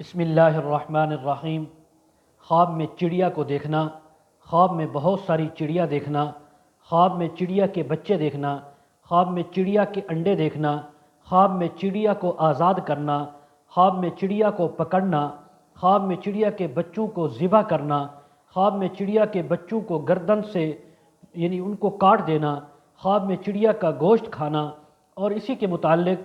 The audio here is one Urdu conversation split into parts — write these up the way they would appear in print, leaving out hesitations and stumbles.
بسم اللہ الرحمن الرحیم۔ خواب میں چڑیا کو دیکھنا، خواب میں بہت ساری چڑیا دیکھنا، خواب میں چڑیا کے بچے دیکھنا، خواب میں چڑیا کے انڈے دیکھنا، خواب میں چڑیا کو آزاد کرنا، خواب میں چڑیا کو پکڑنا، خواب میں چڑیا کے بچوں کو ذبح کرنا، خواب میں چڑیا کے بچوں کو گردن سے ان کو کاٹ دینا، خواب میں چڑیا کا گوشت کھانا، اور اسی کے متعلق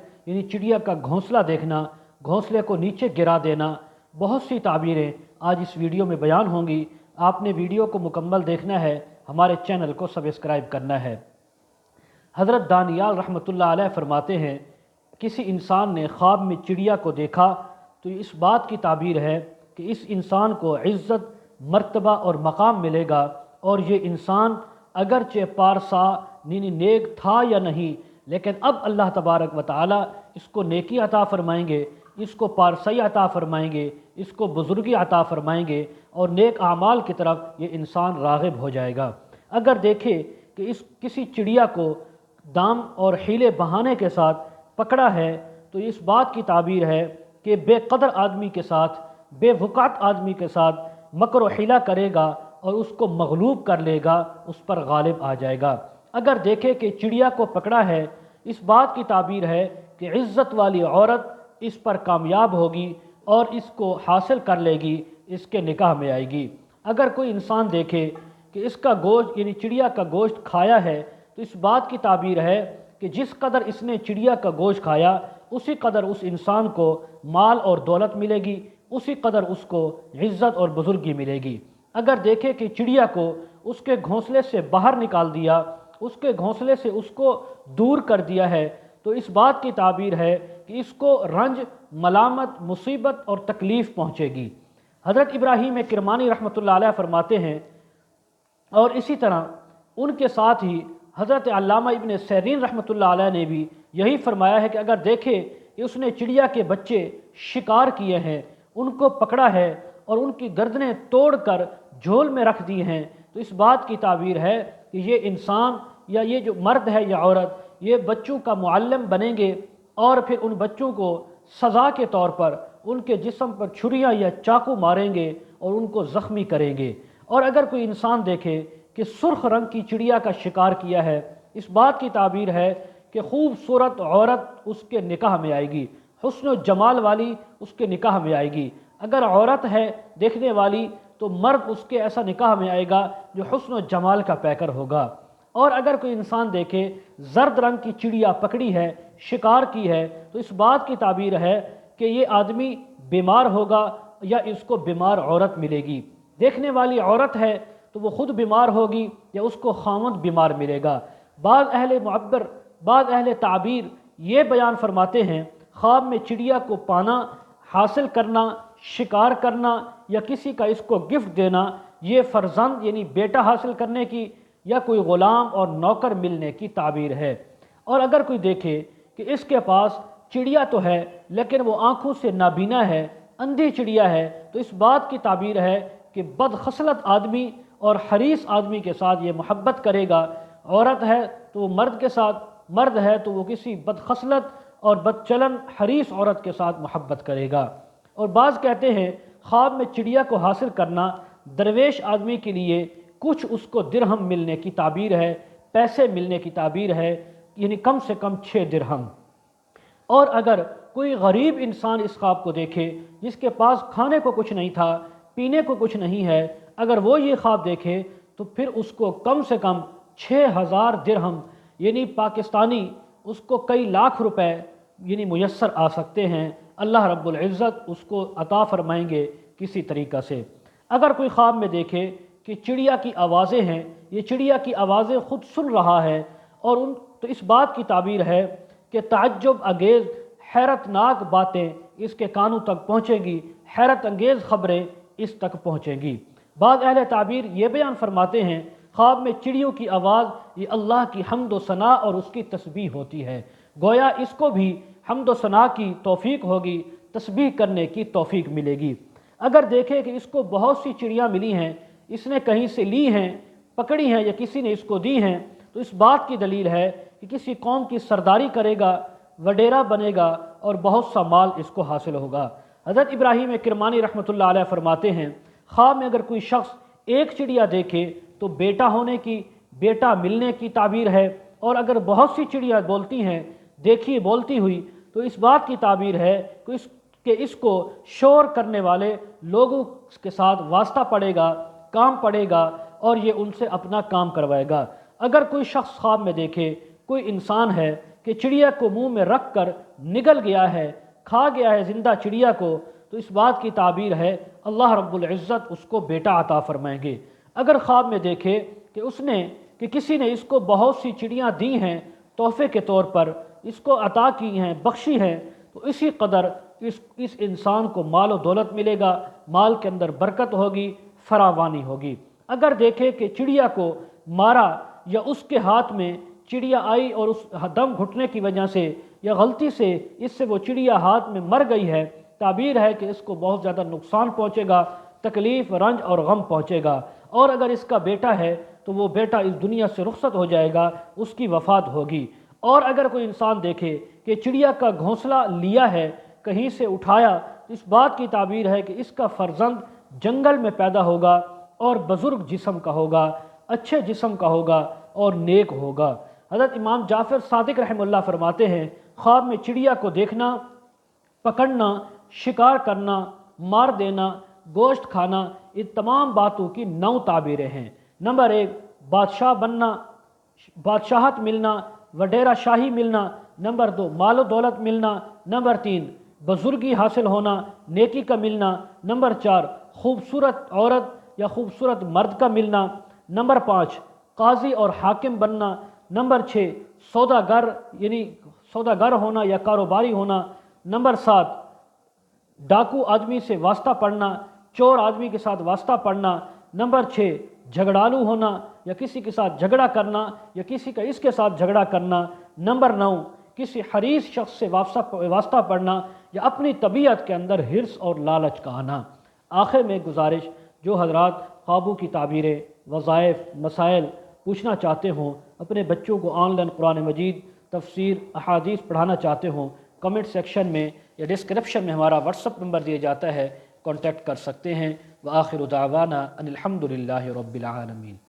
چڑیا کا گھونسلہ دیکھنا، گھونسلے کو نیچے گرا دینا۔ بہت سی تعبیریں آج اس ویڈیو میں بیان ہوں گی۔ آپ نے ویڈیو کو مکمل دیکھنا ہے، ہمارے چینل کو سبسکرائب کرنا ہے۔ حضرت دانیال رحمۃ اللہ علیہ فرماتے ہیں، کسی انسان نے خواب میں چڑیا کو دیکھا تو اس بات کی تعبیر ہے کہ اس انسان کو عزت، مرتبہ اور مقام ملے گا، اور یہ انسان اگرچہ پارسا نیک تھا یا نہیں، لیکن اب اللہ تبارک و تعالی اس کو نیکی عطا فرمائیں گے، اس کو پارسائی عطا فرمائیں گے، اس کو بزرگی عطا فرمائیں گے، اور نیک اعمال کی طرف یہ انسان راغب ہو جائے گا۔ اگر دیکھے کہ کسی چڑیا کو دام اور حیلے بہانے کے ساتھ پکڑا ہے تو اس بات کی تعبیر ہے کہ بے قدر آدمی کے ساتھ، بے وقعت آدمی کے ساتھ مکر و حیلہ کرے گا اور اس کو مغلوب کر لے گا، اس پر غالب آ جائے گا۔ اگر دیکھے کہ چڑیا کو پکڑا ہے، اس بات کی تعبیر ہے کہ عزت والی عورت اس پر کامیاب ہوگی اور اس کو حاصل کر لے گی، اس کے نکاح میں آئے گی۔ اگر کوئی انسان دیکھے کہ اس کا گوشت چڑیا کا گوشت کھایا ہے تو اس بات کی تعبیر ہے کہ جس قدر اس نے چڑیا کا گوشت کھایا اسی قدر اس انسان کو مال اور دولت ملے گی، اسی قدر اس کو عزت اور بزرگی ملے گی۔ اگر دیکھے کہ چڑیا کو اس کے گھونسلے سے باہر نکال دیا، اس کے گھونسلے سے اس کو دور کر دیا ہے، تو اس بات کی تعبیر ہے کہ اس کو رنج، ملامت، مصیبت اور تکلیف پہنچے گی۔ حضرت ابراہیم کرمانی رحمۃ اللہ علیہ فرماتے ہیں، اور اسی طرح ان کے ساتھ ہی حضرت علامہ ابن سیرین رحمۃ اللہ علیہ نے بھی یہی فرمایا ہے کہ اگر دیکھے کہ اس نے چڑیا کے بچے شکار کیے ہیں، ان کو پکڑا ہے اور ان کی گردنیں توڑ کر جھول میں رکھ دی ہیں، تو اس بات کی تعبیر ہے کہ یہ انسان یا یہ جو مرد ہے یا عورت، یہ بچوں کا معلم بنیں گے اور پھر ان بچوں کو سزا کے طور پر ان کے جسم پر چھریاں یا چاقو ماریں گے اور ان کو زخمی کریں گے۔ اور اگر کوئی انسان دیکھے کہ سرخ رنگ کی چڑیا کا شکار کیا ہے، اس بات کی تعبیر ہے کہ خوبصورت عورت اس کے نکاح میں آئے گی، حسن و جمال والی اس کے نکاح میں آئے گی۔ اگر عورت ہے دیکھنے والی تو مرد اس کے ایسا نکاح میں آئے گا جو حسن و جمال کا پیکر ہوگا۔ اور اگر کوئی انسان دیکھے زرد رنگ کی چڑیا پکڑی ہے، شکار کی ہے، تو اس بات کی تعبیر ہے کہ یہ آدمی بیمار ہوگا یا اس کو بیمار عورت ملے گی۔ دیکھنے والی عورت ہے تو وہ خود بیمار ہوگی یا اس کو خاوند بیمار ملے گا۔ بعض اہل تعبیر یہ بیان فرماتے ہیں، خواب میں چڑیا کو پانا، حاصل کرنا، شکار کرنا یا کسی کا اس کو گفٹ دینا، یہ فرزند بیٹا حاصل کرنے کی یا کوئی غلام اور نوکر ملنے کی تعبیر ہے۔ اور اگر کوئی دیکھے کہ اس کے پاس چڑیا تو ہے لیکن وہ آنکھوں سے نابینا ہے، اندھی چڑیا ہے، تو اس بات کی تعبیر ہے کہ بدخصلت آدمی اور حریص آدمی کے ساتھ یہ محبت کرے گا۔ عورت ہے تو وہ مرد کے ساتھ، مرد ہے تو وہ کسی بدخصلت اور بدچلن حریص عورت کے ساتھ محبت کرے گا۔ اور بعض کہتے ہیں خواب میں چڑیا کو حاصل کرنا درویش آدمی کے لیے کچھ اس کو درہم ملنے کی تعبیر ہے، پیسے ملنے کی تعبیر ہے، کم سے کم 6 درہم۔ اور اگر کوئی غریب انسان اس خواب کو دیکھے جس کے پاس کھانے کو کچھ نہیں تھا، پینے کو کچھ نہیں ہے، اگر وہ یہ خواب دیکھے تو پھر اس کو کم سے کم 6000 درہم پاکستانی اس کو کئی لاکھ روپے میسر آ سکتے ہیں۔ اللہ رب العزت اس کو عطا فرمائیں گے کسی طریقہ سے۔ اگر کوئی خواب میں دیکھے کہ چڑیا کی آوازیں ہیں، یہ چڑیا کی آوازیں خود سن رہا ہے، اور تو اس بات کی تعبیر ہے کہ تعجب انگیز حیرت ناک باتیں اس کے کانوں تک پہنچیں گی، حیرت انگیز خبریں اس تک پہنچیں گی۔ بعض اہل تعبیر یہ بیان فرماتے ہیں، خواب میں چڑیوں کی آواز یہ اللہ کی حمد و ثنا اور اس کی تسبیح ہوتی ہے، گویا اس کو بھی حمد و ثنا کی توفیق ہوگی، تسبیح کرنے کی توفیق ملے گی۔ اگر دیکھے کہ اس کو بہت سی چڑیاں ملی ہیں، اس نے کہیں سے لی ہیں، پکڑی ہیں یا کسی نے اس کو دی ہیں، تو اس بات کی دلیل ہے کہ کسی قوم کی سرداری کرے گا، وڈیرا بنے گا اور بہت سا مال اس کو حاصل ہوگا۔ حضرت ابراہیم کرمانی رحمۃ اللہ علیہ فرماتے ہیں خواب میں اگر کوئی شخص ایک چڑیا دیکھے تو بیٹا ہونے کی، بیٹا ملنے کی تعبیر ہے، اور اگر بہت سی چڑیا بولتی ہیں دیکھی بولتی ہوئی تو اس بات کی تعبیر ہے کہ اس کو شور کرنے والے لوگوں کے ساتھ واسطہ پڑے گا، کام پڑے گا، اور یہ ان سے اپنا کام کروائے گا۔ اگر کوئی شخص خواب میں دیکھے کوئی انسان ہے کہ چڑیا کو منہ میں رکھ کر نگل گیا ہے، کھا گیا ہے زندہ چڑیا کو، تو اس بات کی تعبیر ہے اللہ رب العزت اس کو بیٹا عطا فرمائیں گے۔ اگر خواب میں دیکھے کہ کسی نے اس کو بہت سی چڑیاں دی ہیں تحفے کے طور پر، اس کو عطا کی ہیں، بخشی ہیں، تو اسی قدر اس انسان کو مال و دولت ملے گا، مال کے اندر برکت ہوگی، فراوانی ہوگی۔ اگر دیکھے کہ چڑیا کو مارا یا اس کے ہاتھ میں چڑیا آئی اور اس دم گھٹنے کی وجہ سے یا غلطی سے اس سے وہ چڑیا ہاتھ میں مر گئی ہے، تعبیر ہے کہ اس کو بہت زیادہ نقصان پہنچے گا، تکلیف، رنج اور غم پہنچے گا۔ اور اگر اس کا بیٹا ہے تو وہ بیٹا اس دنیا سے رخصت ہو جائے گا، اس کی وفات ہوگی۔ اور اگر کوئی انسان دیکھے کہ چڑیا کا گھونسلہ لیا ہے، کہیں سے اٹھایا، تو اس بات کی تعبیر ہے کہ اس کا فرزند جنگل میں پیدا ہوگا اور بزرگ جسم کا ہوگا، اچھے جسم کا ہوگا اور نیک ہوگا۔ حضرت امام جعفر صادق رحمہ اللہ فرماتے ہیں خواب میں چڑیا کو دیکھنا، پکڑنا، شکار کرنا، مار دینا، گوشت کھانا، ان تمام باتوں کی 9 تعبیریں ہیں۔ نمبر 1، بادشاہ بننا، بادشاہت ملنا، وڈیرہ شاہی ملنا۔ نمبر 2، مال و دولت ملنا۔ نمبر 3، بزرگی حاصل ہونا، نیکی کا ملنا۔ نمبر 4، خوبصورت عورت یا خوبصورت مرد کا ملنا۔ نمبر 5، قاضی اور حاکم بننا۔ نمبر 6، سوداگر ہونا یا کاروباری ہونا۔ نمبر 7، ڈاکو آدمی سے واسطہ پڑنا، چور آدمی کے ساتھ واسطہ پڑنا۔ نمبر 6، جھگڑالو ہونا یا کسی کے ساتھ جھگڑا کرنا یا کسی کا اس کے ساتھ جھگڑا کرنا۔ نمبر 9، کسی حریص شخص سے واسطہ پڑنا یا اپنی طبیعت کے اندر حرص اور لالچ کا آنا۔ آخر میں گزارش، جو حضرات خوابوں کی تعبیریں، وظائف، مسائل پوچھنا چاہتے ہوں، اپنے بچوں کو آن لائن قرآن مجید، تفسیر، احادیث پڑھانا چاہتے ہوں، کمنٹ سیکشن میں یا ڈسکرپشن میں ہمارا واٹس اپ نمبر دیا جاتا ہے، کانٹیکٹ کر سکتے ہیں۔ وآخر دعوانا ان الحمد للہ رب العالمین۔